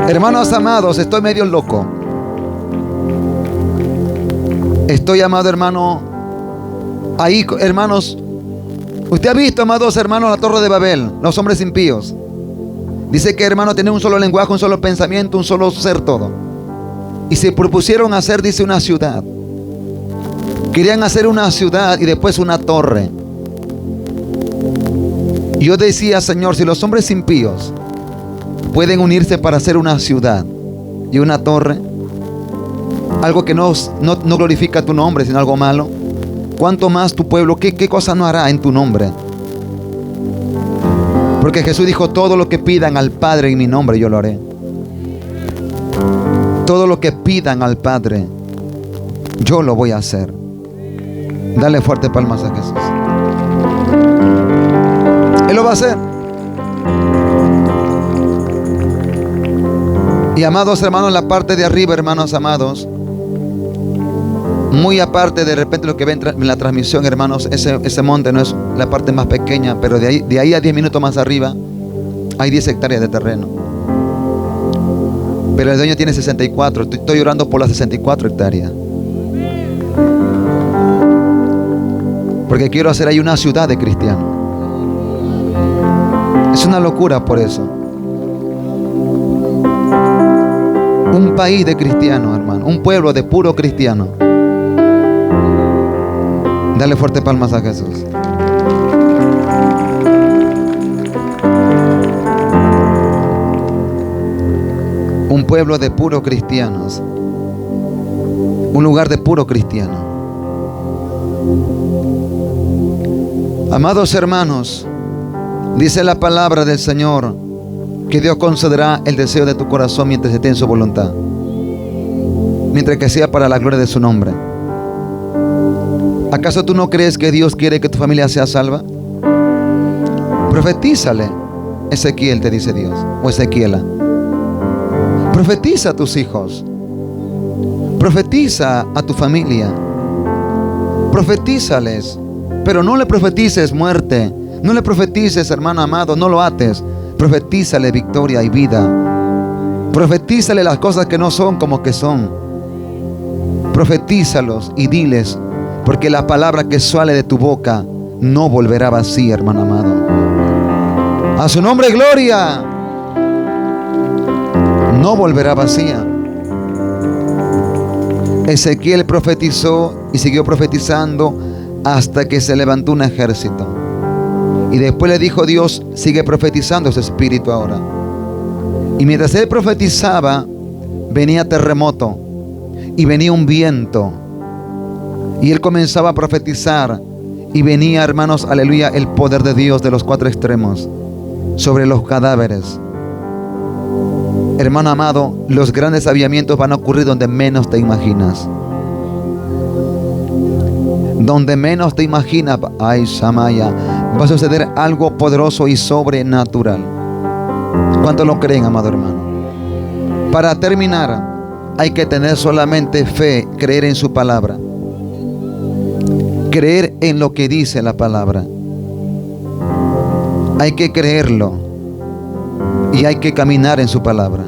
Hermanos amados, estoy medio loco. Estoy, amado hermano, ahí, hermanos. Usted ha visto, amados hermanos, la Torre de Babel, los hombres impíos. Dice que, hermano, tienen un solo lenguaje, un solo pensamiento, un solo ser todo. Y se propusieron hacer, dice, una ciudad. Querían hacer una ciudad y después una torre. Y yo decía, Señor, si los hombres impíos pueden unirse para hacer una ciudad y una torre, algo que no glorifica tu nombre, sino algo malo, ¿cuánto más tu pueblo? ¿Qué cosa no hará en tu nombre? Porque Jesús dijo, todo lo que pidan al Padre en mi nombre, yo lo haré. Todo lo que pidan al Padre, yo lo voy a hacer. Dale fuerte palmas a Jesús. Él lo va a hacer. Y amados hermanos, en la parte de arriba, hermanos amados, muy aparte de repente lo que ven en la transmisión, hermanos, ese monte no es la parte más pequeña, pero de ahí a 10 minutos más arriba hay 10 hectáreas de terreno. Pero el dueño tiene 64. Estoy orando por las 64 hectáreas. Porque quiero hacer ahí una ciudad de cristianos. Es una locura por eso. Un país de cristianos, hermano. Un pueblo de puro cristiano. Dale fuerte palmas a Jesús. Un pueblo de puros cristianos. Un lugar de puro cristiano. Amados hermanos, dice la palabra del Señor que Dios concederá el deseo de tu corazón mientras esté en su voluntad, mientras que sea para la gloria de su nombre. ¿Acaso tú no crees que Dios quiere que tu familia sea salva? Profetízale, Ezequiel, te dice Dios, o Ezequiela. Profetiza a tus hijos. Profetiza a tu familia. Profetízales. Pero no le profetices muerte. No le profetices, hermano amado, no lo ates. Profetízale victoria y vida. Profetízale las cosas que no son como que son. Profetízalos y diles, porque la palabra que sale de tu boca no volverá vacía, hermano amado. A su nombre, gloria. No volverá vacía. Ezequiel profetizó y siguió profetizando hasta que se levantó un ejército. Y después le dijo Dios, sigue profetizando ese espíritu ahora. Y mientras él profetizaba, venía terremoto y venía un viento. Y él comenzaba a profetizar y venía, hermanos, aleluya, el poder de Dios de los cuatro extremos sobre los cadáveres. Hermano amado, los grandes avivamientos van a ocurrir donde menos te imaginas. Donde menos te imaginas, ay, Samaya, va a suceder algo poderoso y sobrenatural. ¿Cuántos lo creen, amado hermano? Para terminar, hay que tener solamente fe, creer en su palabra. Creer en lo que dice la palabra. Hay que creerlo. Y hay que caminar en su palabra.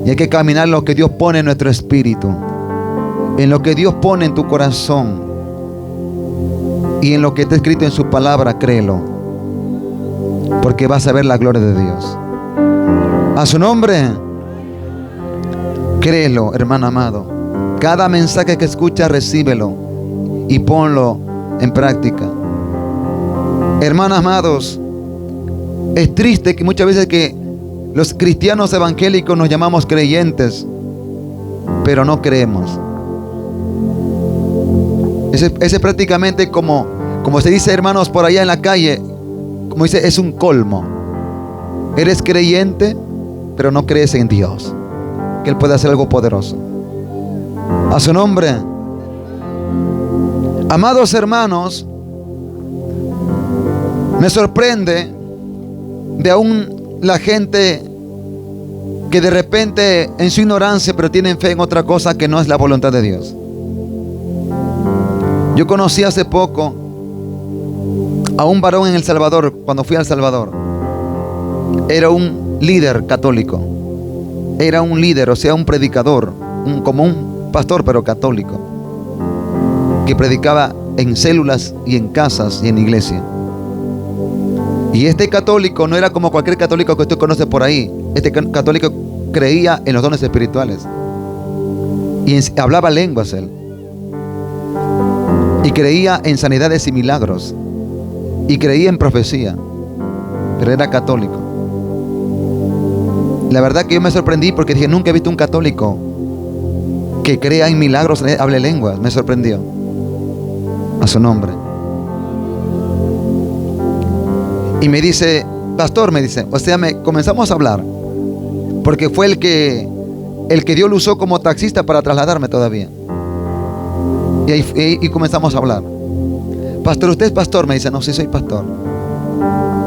Y hay que caminar en lo que Dios pone en nuestro espíritu. En lo que Dios pone en tu corazón. Y en lo que está escrito en su palabra, créelo. Porque vas a ver la gloria de Dios. A su nombre. Créelo, hermano amado. Cada mensaje que escuchas, recíbelo. Y ponlo en práctica. Hermanos amados, es triste que muchas veces que los cristianos evangélicos nos llamamos creyentes, pero no creemos. Ese prácticamente como se dice, hermanos, por allá en la calle, como dice, es un colmo. Eres creyente, pero no crees en Dios, que Él puede hacer algo poderoso. A su nombre. Amados hermanos, me sorprende de aún la gente que de repente en su ignorancia pero tienen fe en otra cosa que no es la voluntad de Dios. Yo conocí hace poco a un varón en El Salvador. Cuando fui a El Salvador, era un líder católico. Era un líder, o sea, un predicador, como un pastor pero católico, que predicaba en células y en casas y en iglesia. Y este católico no era como cualquier católico que usted conoce por ahí. Este católico creía en los dones espirituales. Y hablaba lenguas él. Y creía en sanidades y milagros. Y creía en profecía. Pero era católico. La verdad que yo me sorprendí porque dije, nunca he visto un católico que crea en milagros, hable lenguas. Me sorprendió. A su nombre. Y me dice, pastor, me dice, o sea, comenzamos a hablar, porque fue el que Dios lo usó como taxista para trasladarme todavía. Y comenzamos a hablar. Pastor, ¿usted es pastor? Me dice, no, sí soy pastor.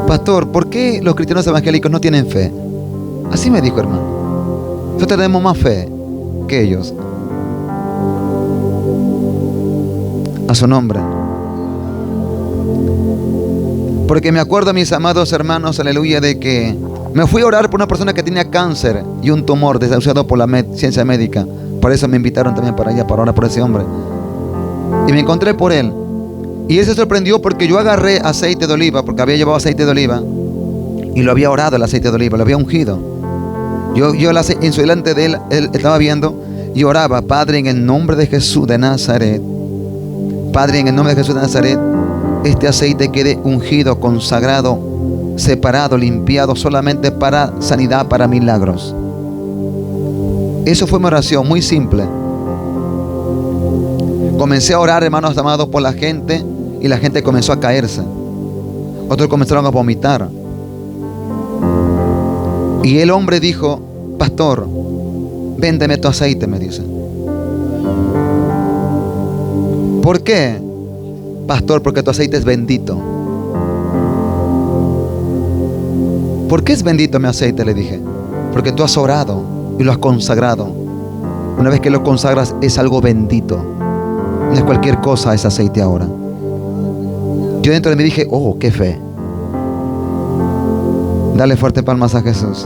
Pastor, ¿por qué los cristianos evangélicos no tienen fe? Así me dijo, hermano. Nosotros tenemos más fe que ellos. A su nombre. Porque me acuerdo, mis amados hermanos, aleluya, de que me fui a orar por una persona que tenía cáncer y un tumor desahuciado por la ciencia médica. Por eso me invitaron también para allá, para orar por ese hombre. Y me encontré por él. Y él se sorprendió porque yo agarré aceite de oliva, porque había llevado aceite de oliva, y lo había orado el aceite de oliva, lo había ungido. Yo en su delante de él estaba viendo y oraba, Padre, en el nombre de Jesús de Nazaret. Padre, en el nombre de Jesús de Nazaret, este aceite quede ungido, consagrado, separado, limpiado, solamente para sanidad, para milagros. Eso fue mi oración, muy simple. Comencé a orar, hermanos amados, por la gente, y la gente comenzó a caerse. Otros comenzaron a vomitar. Y el hombre dijo, pastor, véndeme tu aceite, me dice. ¿Por qué? Pastor, porque tu aceite es bendito. ¿Por qué es bendito mi aceite? Le dije. Porque tú has orado y lo has consagrado. Una vez que lo consagras es algo bendito. No es cualquier cosa ese aceite ahora. Yo dentro de mí dije, oh, qué fe. Dale fuerte palmas a Jesús.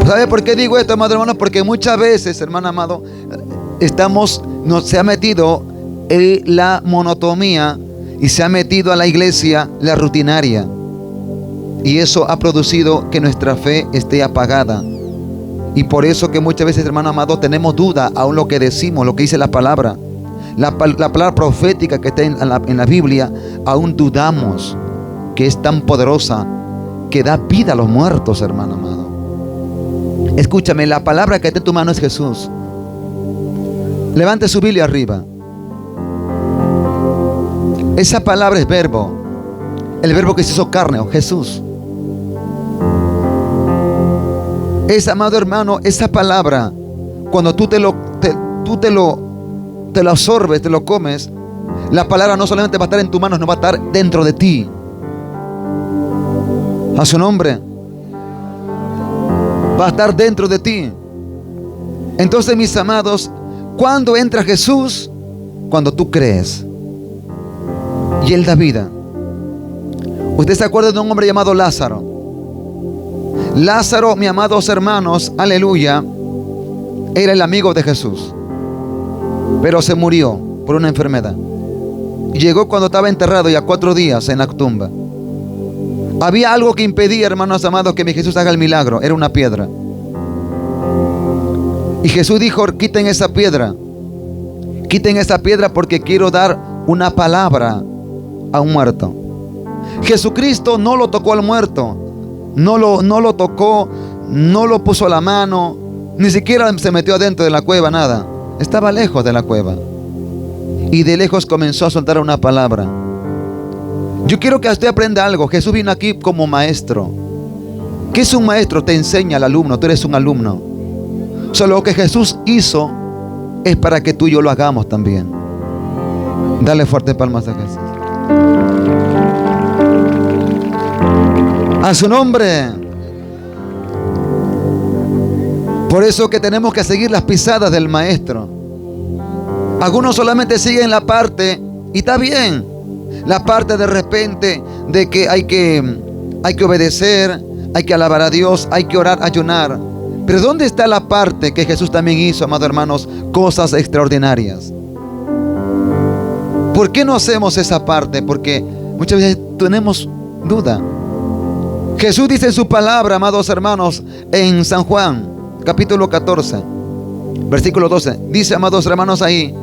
¿Sabe por qué digo esto, amado hermano? Porque muchas veces, hermano amado, se ha metido en la monotonía y se ha metido a la iglesia la rutinaria. Y eso ha producido que nuestra fe esté apagada. Y por eso que muchas veces, hermano amado, tenemos duda aún lo que decimos, lo que dice la palabra. La palabra profética que está en la Biblia, aún dudamos que es tan poderosa que da vida a los muertos, hermano amado. Escúchame, la palabra que está en tu mano es Jesús. Levante su Biblia arriba. Esa palabra es verbo. El verbo que se hizo carne, Jesús. Amado hermano, esa palabra, cuando tú te lo absorbes, te lo comes, la palabra no solamente va a estar en tus manos, no va a estar dentro de ti. A su nombre. Va a estar dentro de ti. Entonces, mis amados, ¿cuándo entra Jesús? Cuando tú crees. Y Él da vida. ¿Usted se acuerda de un hombre llamado Lázaro? Lázaro, mis amados hermanos, aleluya, era el amigo de Jesús. Pero se murió por una enfermedad. Llegó cuando estaba enterrado ya 4 días en la tumba. Había algo que impedía, hermanos amados, que mi Jesús haga el milagro. Era una piedra. Y Jesús dijo, quiten esa piedra. Quiten esa piedra porque quiero dar una palabra a un muerto. Jesucristo no lo tocó al muerto. No lo tocó, no lo puso la mano, ni siquiera se metió adentro de la cueva, nada. Estaba lejos de la cueva. Y de lejos comenzó a soltar una palabra. Yo quiero que usted aprenda algo. Jesús vino aquí como maestro. ¿Qué es un maestro? Te enseña al alumno, tú eres un alumno. Solo lo que Jesús hizo es para que tú y yo lo hagamos también. Dale fuerte palmas a Jesús. A su nombre. Por eso que tenemos que seguir las pisadas del maestro. Algunos solamente siguen la parte, y está bien, la parte de repente de que hay que obedecer, hay que alabar a Dios, hay que orar, ayunar. Pero ¿dónde está la parte que Jesús también hizo, amados hermanos? Cosas extraordinarias. ¿Por qué no hacemos esa parte? Porque muchas veces tenemos duda. Jesús dice en su palabra, amados hermanos, en San Juan, capítulo 14, versículo 12. Dice, amados hermanos, ahí,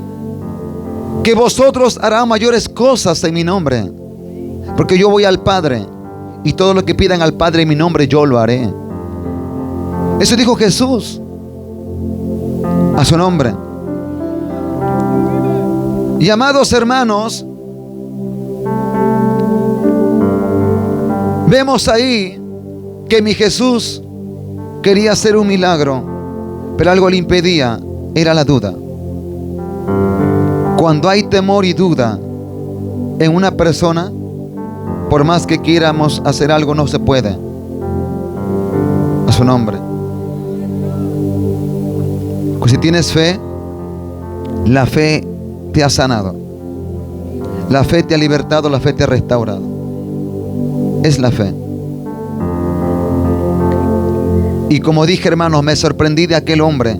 que vosotros harán mayores cosas en mi nombre, porque yo voy al Padre, y todo lo que pidan al Padre en mi nombre, yo lo haré. Eso dijo Jesús. A su nombre. Y amados hermanos, vemos ahí que mi Jesús quería hacer un milagro, pero algo le impedía, era la duda. Cuando hay temor y duda en una persona, por más que quieramos hacer algo, no se puede. A su nombre. Pues si tienes fe, la fe te ha sanado, la fe te ha libertado, la fe te ha restaurado. Es la fe. Y como dije, hermanos, me sorprendí de aquel hombre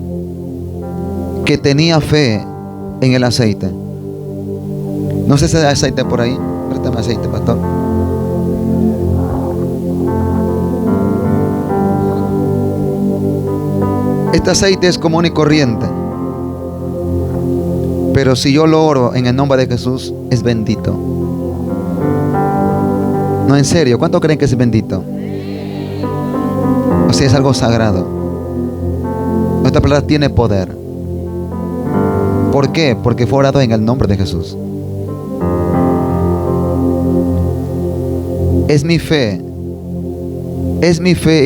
que tenía fe en el aceite. No sé si hay aceite por ahí. Préstame aceite, pastor. Este aceite es común y corriente, pero si yo lo oro en el nombre de Jesús, es bendito. No, en serio, ¿cuánto creen que es bendito? O sea, es algo sagrado. Nuestra palabra tiene poder. ¿Por qué? Porque fue orado en el nombre de Jesús. Es mi fe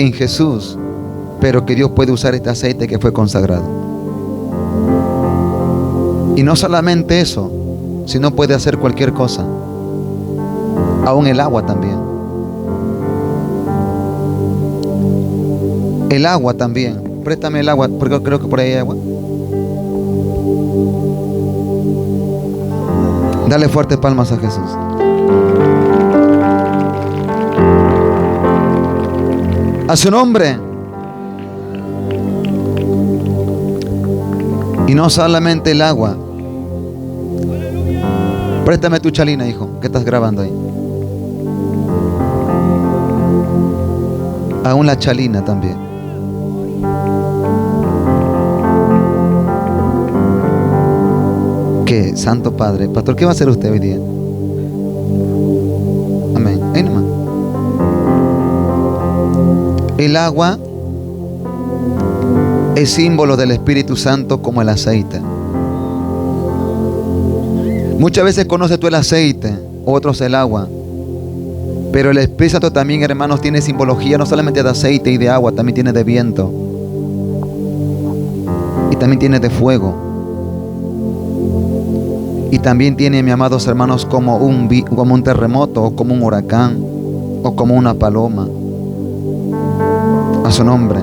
en Jesús, pero que Dios puede usar este aceite que fue consagrado. Y no solamente eso, sino puede hacer cualquier cosa. Aún el agua también. El agua también. Préstame el agua, porque creo que por ahí hay agua. Dale fuertes palmas a Jesús. A su nombre. Y no solamente el agua. Préstame tu chalina, hijo, que estás grabando ahí. Aún la chalina también. ¿Qué? Santo Padre. Pastor, ¿qué va a hacer usted hoy día? Amén. Ahí nomás. El agua es símbolo del Espíritu Santo como el aceite. Muchas veces conoces tú el aceite, otros el agua. Pero el Espíritu Santo también, hermanos, tiene simbología no solamente de aceite y de agua, también tiene de viento. Y también tiene de fuego. Y también tiene, mis amados hermanos, como un terremoto, o como un huracán, o como una paloma. A su nombre.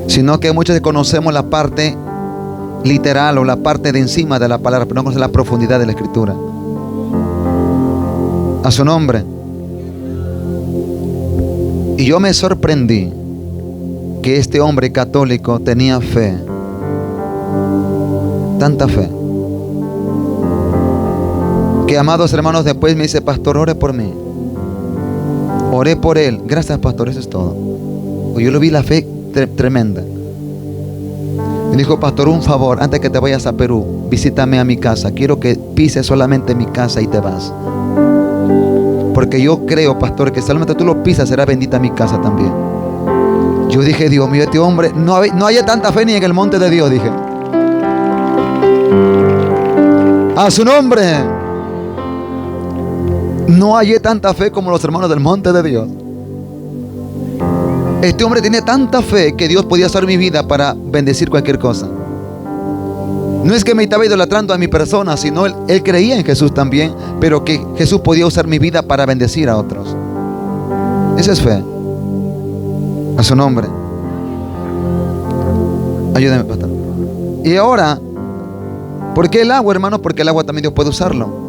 Sino que muchos conocemos la parte literal o la parte de encima de la palabra, pero no conocemos la profundidad de la Escritura. A su nombre. Y yo me sorprendí que este hombre católico tenía fe. Tanta fe. Que, amados hermanos, después me dice: pastor, ore por mí. Oré por él. Gracias, pastor, eso es todo. Yo lo vi la fe tremenda. Me dijo: pastor, un favor, antes que te vayas a Perú, visítame a mi casa. Quiero que pises solamente mi casa y te vas. Porque yo creo, pastor, que solamente tú lo pisas, será bendita mi casa también. Yo dije: Dios mío, este hombre, no hay tanta fe ni en el monte de Dios, dije. A su nombre. No hallé tanta fe como los hermanos del monte de Dios. Este hombre tiene tanta fe que Dios podía usar mi vida para bendecir cualquier cosa. No es que me estaba idolatrando a mi persona, sino él creía en Jesús también, pero que Jesús podía usar mi vida para bendecir a otros. Esa es fe. A su nombre. Ayúdame, pastor. Y ahora, ¿por qué el agua, hermano? Porque el agua también Dios puede usarlo.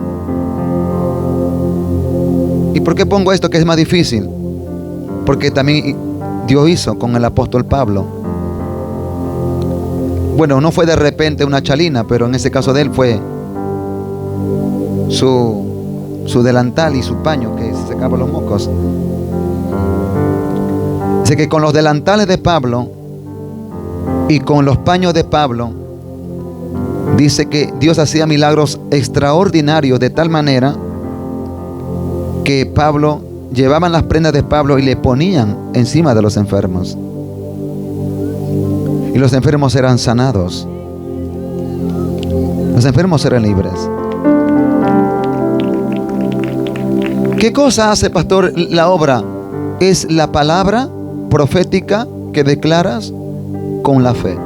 ¿Y por qué pongo esto que es más difícil? Porque también Dios hizo con el apóstol Pablo. Bueno, no fue de repente una chalina, pero en ese caso de él fue su delantal y su paño que se secaba los mocos. Así que con los delantales de Pablo y con los paños de Pablo, dice que Dios hacía milagros extraordinarios de tal manera que Pablo, llevaban las prendas de Pablo y le ponían encima de los enfermos. y los enfermos serán sanados. Los enfermos serán libres. ¿Qué cosa hace, pastor, la obra? Es la palabra profética que declaras con la fe.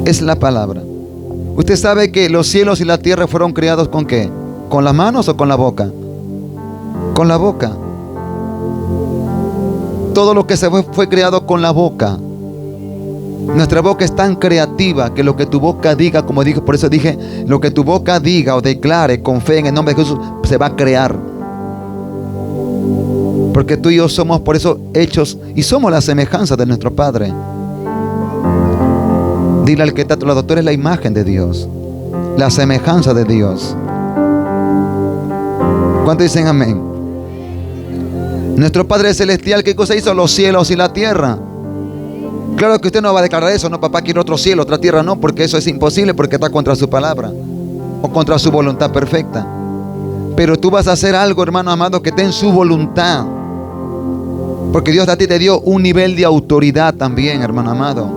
Es la palabra. Usted sabe que los cielos y la tierra fueron creados ¿con qué? ¿Con las manos o con la boca? Con la boca. Todo lo que se fue creado con la boca. Nuestra boca es tan creativa que lo que tu boca diga, como dije, por eso dije, lo que tu boca diga o declare con fe en el nombre de Jesús, se va a crear. Porque tú y yo somos por eso hechos y somos la semejanza de nuestro Padre. Dile al que está a tu lado, tú eres la imagen de Dios, la semejanza de Dios. ¿Cuántos dicen amén? Nuestro Padre Celestial, ¿qué cosa hizo? Los cielos y la tierra. Claro que usted no va a declarar eso, no, papá, quiero otro cielo, otra tierra, no, porque eso es imposible, porque está contra su palabra o contra su voluntad perfecta. Pero tú vas a hacer algo, hermano amado, que esté en su voluntad, porque Dios a ti te dio un nivel de autoridad también, hermano amado.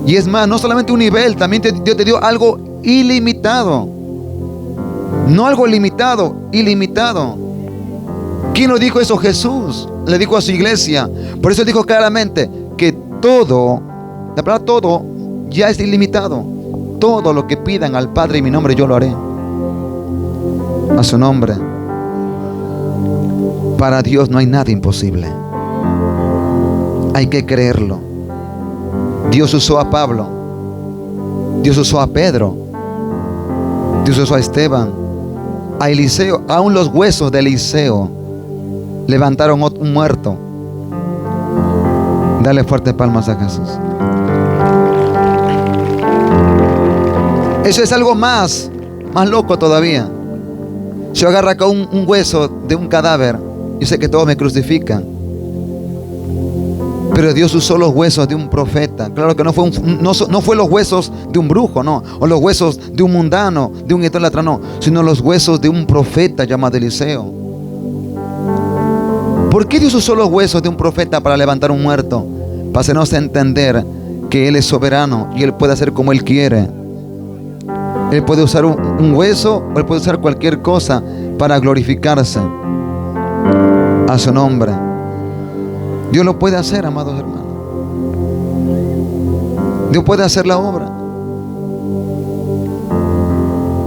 Y es más, no solamente un nivel, también Dios te dio algo ilimitado. No algo limitado, ilimitado. ¿Quién lo dijo eso? Jesús le dijo a su iglesia. Por eso dijo claramente que todo, la palabra todo, ya es ilimitado. Todo lo que pidan al Padre en mi nombre, yo lo haré. A su nombre. Para Dios no hay nada imposible. Hay que creerlo. Dios usó a Pablo. Dios usó a Pedro. Dios usó a Esteban, a Eliseo. Aún los huesos de Eliseo levantaron un muerto. Dale fuerte palmas a Jesús. Eso es algo más loco todavía. Si yo agarro acá un hueso de un cadáver, yo sé que todos me crucifican, pero Dios usó los huesos de un profeta. Claro que no fue los huesos de un brujo, no, o los huesos de un mundano, de un idólatra, no, sino los huesos de un profeta llamado Eliseo. ¿Por qué Dios usó los huesos de un profeta para levantar un muerto? Para hacernos entender que Él es soberano y Él puede hacer como Él quiere. Él puede usar un hueso o Él puede usar cualquier cosa para glorificarse a su nombre. Dios lo puede hacer, amados hermanos. Dios puede hacer la obra.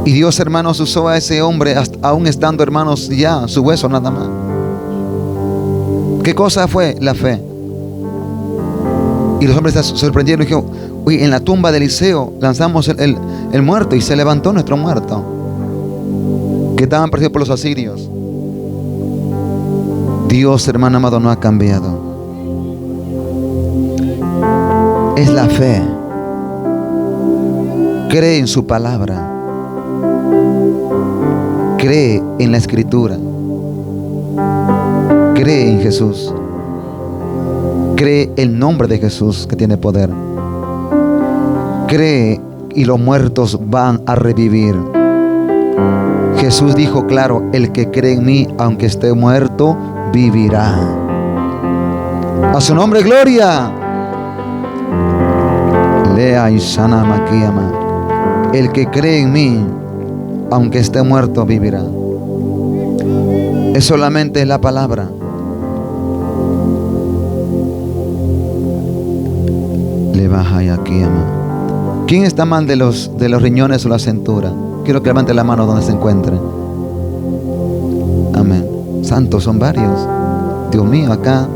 Y Dios, hermanos, usó a ese hombre aún estando, hermanos, ya su hueso nada más. ¿Qué cosa fue? La fe. Y los hombres se sorprendieron y dijeron: uy, en la tumba de Eliseo lanzamos el muerto y se levantó nuestro muerto, que estaban perseguidos por los asirios. Dios, hermano amado, no ha cambiado. Es la fe. Cree en su palabra. Cree en la Escritura. Cree en Jesús. Cree el nombre de Jesús que tiene poder. Cree y los muertos van a revivir. Jesús dijo claro: el que cree en mí, aunque esté muerto, vivirá. A su nombre, gloria. Lea y sana maquíama. El que cree en mí, aunque esté muerto, vivirá. Es solamente la palabra. Le baja y aquí, ama. ¿Quién está mal de los riñones o la cintura? Quiero que levante la mano donde se encuentre. Amén. Santos, son varios. Dios mío, acá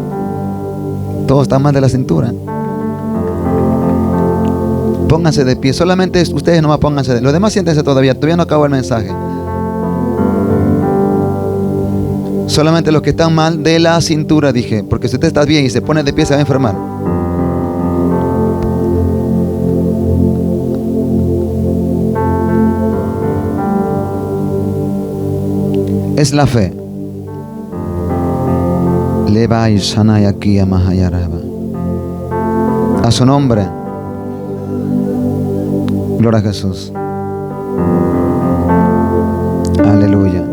todos están mal de la cintura. Pónganse de pie. Solamente ustedes nomás pónganse de pie. Los demás siéntense todavía. Todavía no acabó el mensaje. Solamente los que están mal de la cintura, dije. Porque si usted está bien y se pone de pie, se va a enfermar. Es la fe. Leva y sana y aquí a Mahayaraba. A su nombre. Gloria a Jesús. Aleluya.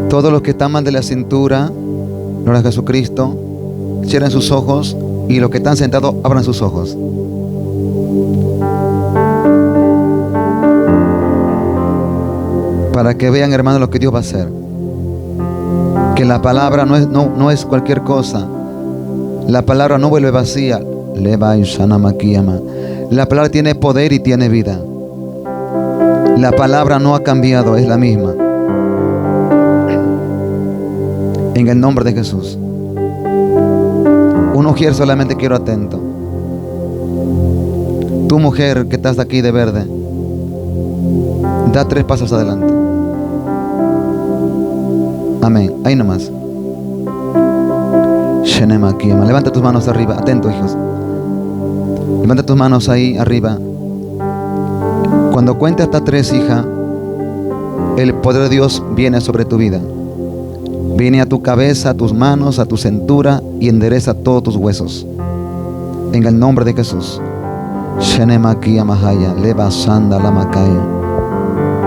Todos los que están mal de la cintura, Gloria a Jesucristo. Cierren sus ojos y los que están sentados abran sus ojos. Para que vean, hermanos, lo que Dios va a hacer. Que la palabra no es cualquier cosa. La palabra no vuelve vacía. La palabra tiene poder y tiene vida. La palabra no ha cambiado, es la misma. En el nombre de Jesús. Un mujer solamente quiero atento. Tu mujer que estás aquí de verde, da 3 pasos adelante. Amén. Ahí nomás. Levanta tus manos arriba. Atento, hijos. Levanta tus manos ahí arriba. Cuando cuente hasta 3, hija, el poder de Dios viene sobre tu vida. Viene a tu cabeza, a tus manos, a tu cintura y endereza todos tus huesos. En el nombre de Jesús. Shenemakia Mahaya, Leva Sanda la Macaya.